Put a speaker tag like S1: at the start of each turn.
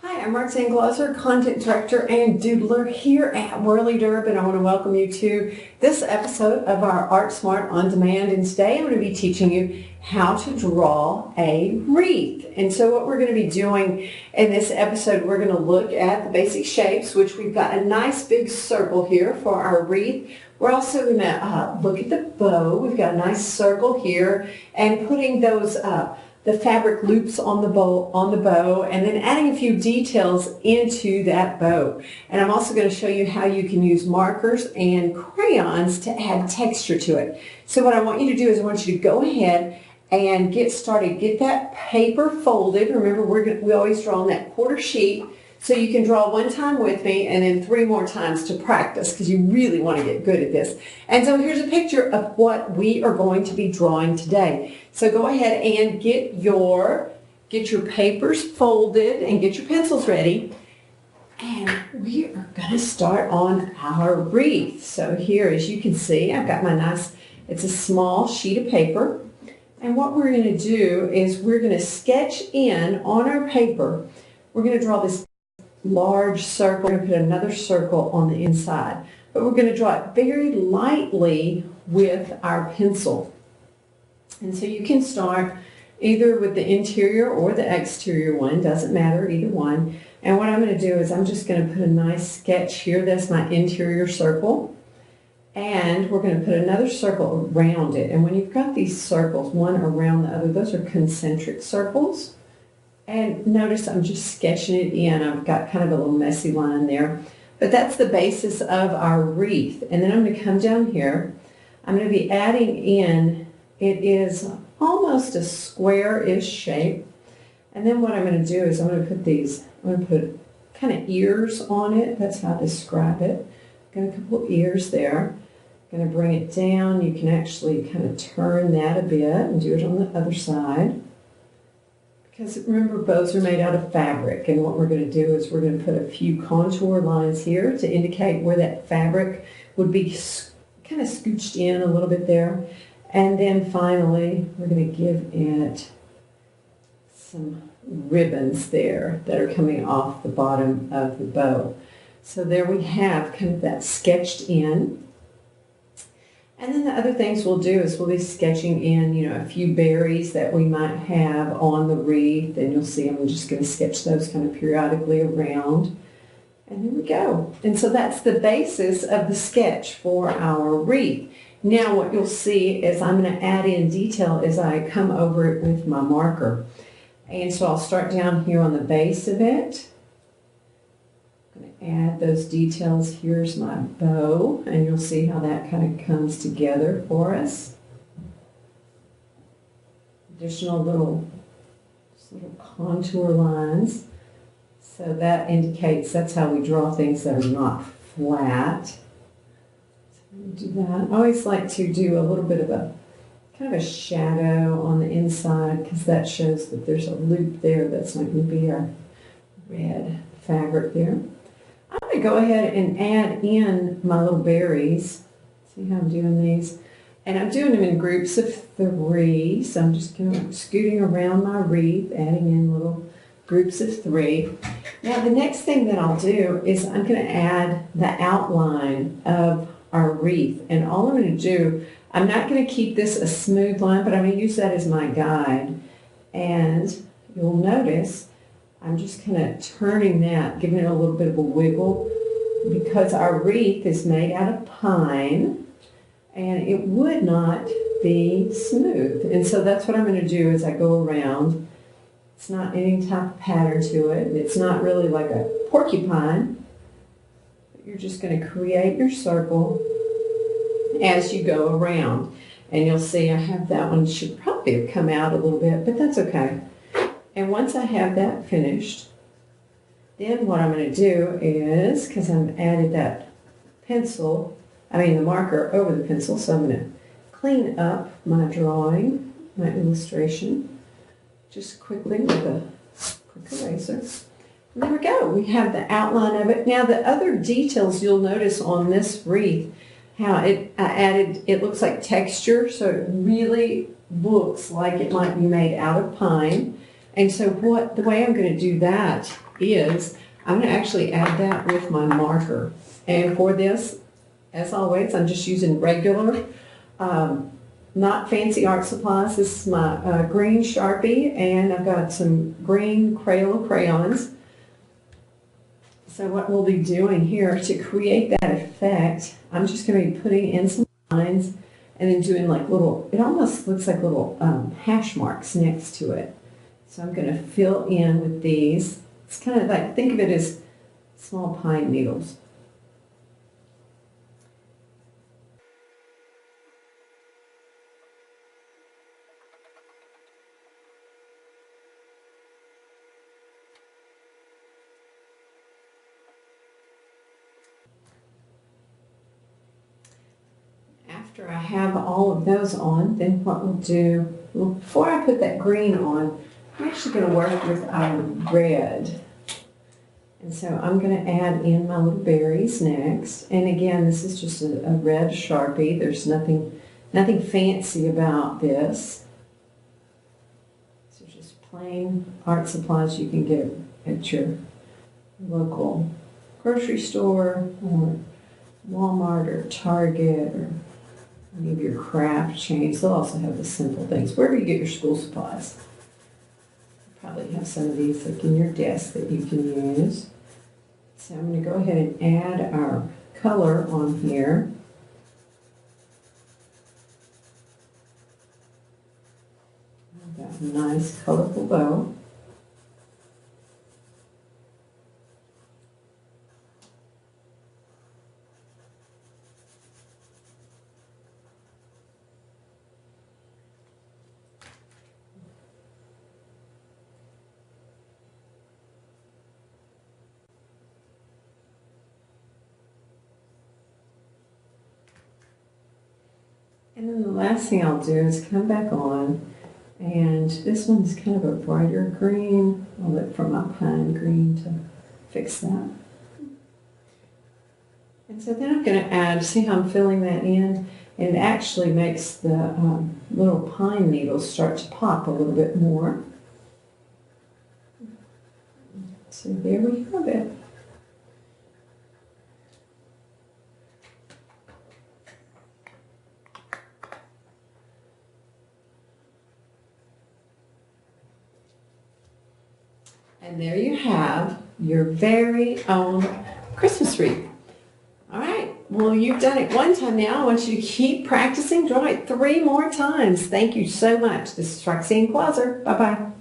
S1: Hi, I'm Roxanne Glauser, Content Director and Doodler here at Whirlidurb, and I want to welcome you to this episode of our Art Smart On Demand. And today I'm going to be teaching you how to draw a wreath. And so what we're going to be doing in this episode, we're going to look at the basic shapes, which we've got a nice big circle here for our wreath. We're also going to look at the bow. We've got a nice circle here, and putting those the fabric loops on the bow, and then adding a few details into that bow. And I'm also going to show you how you can use markers and crayons to add texture to it. So what I want you to do is I want you to go ahead and get started. Get that paper folded. Remember, we always draw on that quarter sheet. So you can draw one time with me and then 3 more times to practice, because you really want to get good at this. And so here's a picture of what we are going to be drawing today. So go ahead and get your papers folded and get your pencils ready. And we are going to start on our wreath. So here, as you can see, I've got my it's a small sheet of paper. And what we're going to do is we're going to sketch in on our paper. We're going to draw this large circle. We're going to put another circle on the inside, but we're going to draw it very lightly with our pencil. And so you can start either with the interior or the exterior one, doesn't matter, either one. And what I'm going to do is I'm just going to put a nice sketch here. That's my interior circle, and we're going to put another circle around it. And when you've got these circles, one around the other, those are concentric circles. And notice I'm just sketching it in. I've got kind of a little messy line there. But that's the basis of our wreath. And then I'm going to come down here. I'm going to be adding in, it is almost a square-ish shape. And then what I'm going to do is I'm going to put kind of ears on it. That's how I describe it. Got a couple ears there. I'm going to bring it down. You can actually kind of turn that a bit and do it on the other side. Because remember, bows are made out of fabric, and what we're going to do is we're going to put a few contour lines here to indicate where that fabric would be kind of scooched in a little bit there. And then finally, we're going to give it some ribbons there that are coming off the bottom of the bow. So there we have kind of that sketched in. And then the other things we'll do is we'll be sketching in, a few berries that we might have on the wreath, and you'll see I'm just going to sketch those kind of periodically around. And there we go. And so that's the basis of the sketch for our wreath. Now what you'll see is I'm going to add in detail as I come over it with my marker. And so I'll start down here on the base of it. Add those details. Here's my bow, and you'll see how that kind of comes together for us. Additional little contour lines. So that indicates that's how we draw things that are not flat. So I'm going to do that. I always like to do a little bit of a kind of a shadow on the inside, because that shows that there's a loop there. That's not going to be our red fabric there. I'm going to go ahead and add in my little berries. See how I'm doing these? And I'm doing them in groups of 3. So I'm just kind of scooting around my wreath, adding in little groups of 3. Now the next thing that I'll do is I'm going to add the outline of our wreath. And all I'm going to do, I'm not going to keep this a smooth line, but I'm going to use that as my guide. And you'll notice I'm just kind of turning that, giving it a little bit of a wiggle, because our wreath is made out of pine and it would not be smooth. And so that's what I'm going to do as I go around. It's not any type of pattern to it. It's not really like a porcupine. But you're just going to create your circle as you go around. And you'll see I have that one, should probably have come out a little bit, but that's okay. And once I have that finished, then what I'm going to do is, because I've added that the marker over the pencil, so I'm going to clean up my drawing, my illustration, just quickly with a quick eraser. And there we go. We have the outline of it. Now the other details you'll notice on this wreath, how I added, it looks like texture, so it really looks like it might be made out of pine. And so the way I'm going to do that is I'm going to actually add that with my marker. And for this, as always, I'm just using regular, not fancy art supplies. This is my green Sharpie, and I've got some green Crayola crayons. So what we'll be doing here to create that effect, I'm just going to be putting in some lines and then doing like little, it almost looks like little hash marks next to it. So I'm going to fill in with these. It's kind of like, think of it as small pine needles. After I have all of those on, then what we'll do, well, before I put that green on, I'm actually going to work with our red. And so I'm going to add in my little berries next. And again, this is just a red Sharpie. There's nothing fancy about this. So just plain art supplies you can get at your local grocery store or Walmart or Target or any of your craft chains. They'll also have the simple things. Wherever you get your school supplies. You probably have some of these like in your desk that you can use. So I'm going to go ahead and add our color on here. I've got a nice colorful bow. And then the last thing I'll do is come back on, and this one's kind of a brighter green. I'll look for my pine green to fix that. And so then I'm going to add, see how I'm filling that in? And it actually makes the little pine needles start to pop a little bit more. So there we have it. And there you have your very own Christmas wreath. All right, well, you've done it one time now. I want you to keep practicing. Draw it 3 more times. Thank you so much. This is Roxanne Clauser. Bye-bye.